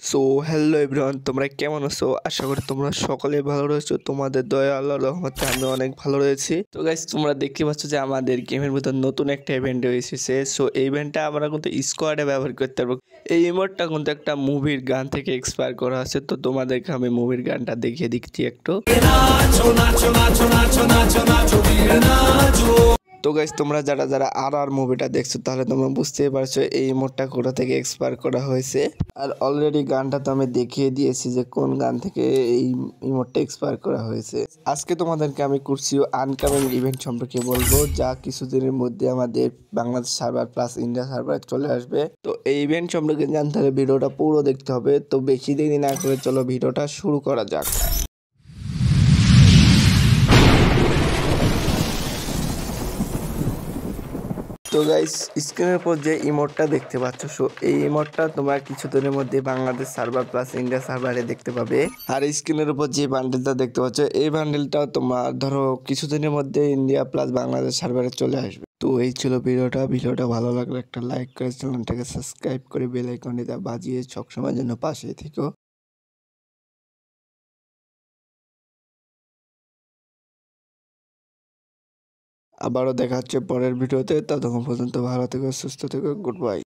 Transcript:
So hello everyone, তোমরা কেমন আছো? আশা করি তোমরা সকলে ভালো রয়েছো। তোমাদের দয়া আল্লাহর রহমতে আমি অনেক ভালো রয়েছি। তো গাইস, তোমরা দেখতে পাচ্ছ যে আমাদের গেমের ভিতর নতুন একটা ইভেন্ট এসেছে। সো এই ইভেন্টটা আমরা কিন্তু স্কোয়াডে ব্যবহার করতে পারবো। এই ইমোটটা কিন্তু একটা মুভির গান থেকে এক্সপায়ার করা আছে। তো তোমাদেরকে আমি মুভির গানটা দেখিয়ে দিচ্ছি একটু। তো গাইস, তোমরা যারা যারা আর মুভিটা দেখছো তাহলে তোমরা বুঝতেই পারছো এই ইমোটটা কোথা থেকে এক্সপায়ার করা হয়েছে। আর অলরেডি গানটা তো আমি দেখিয়ে দিয়েছি যে কোন গান থেকে এই ইমোটটা এক্সপায়ার করা হয়েছে। আজকে তোমাদেরকে আমি কুরসিও আনকামিং ইভেন্ট সম্পর্কে বলবো, যা কিছুদিনের মধ্যে আমাদের Bangladesh server plus India server চলে আসবে। তো এই ইভেন্ট সম্পর্কে জানতে হলে ভিডিওটা পুরো দেখতে হবে। তো বেশি দেরি না করে চলো ভিডিওটা শুরু করা যাক। তো গাইস, স্ক্রিনের উপর যে ইমোটটা দেখতে পাচ্ছ, সো এই ইমোটটা তোমরা কিছুদিনের মধ্যে বাংলাদেশ সার্ভার প্লাস ইন্ডিয়া সার্ভারে দেখতে পাবে। আর স্ক্রিনের উপর যে বান্ডেলটা দেখতে পাচ্ছ, এই বান্ডেলটা তোমার ধরো কিছুদিনের মধ্যে ইন্ডিয়া প্লাস বাংলাদেশ সার্ভারে চলে আসবে। তো এই ছিল ভিডিওটা ভালো লাগলে একটা লাইক করে চ্যানেলটাকে সাবস্ক্রাইব করে বেল আইকনটা বাজিয়ে সবসময়ের জন্য পাশে থেকো। আবারও দেখা হচ্ছে পরের ভিডিওতে। ততক্ষণ পর্যন্ত ভালো থেকো, সুস্থ থেকো, গুড বাই।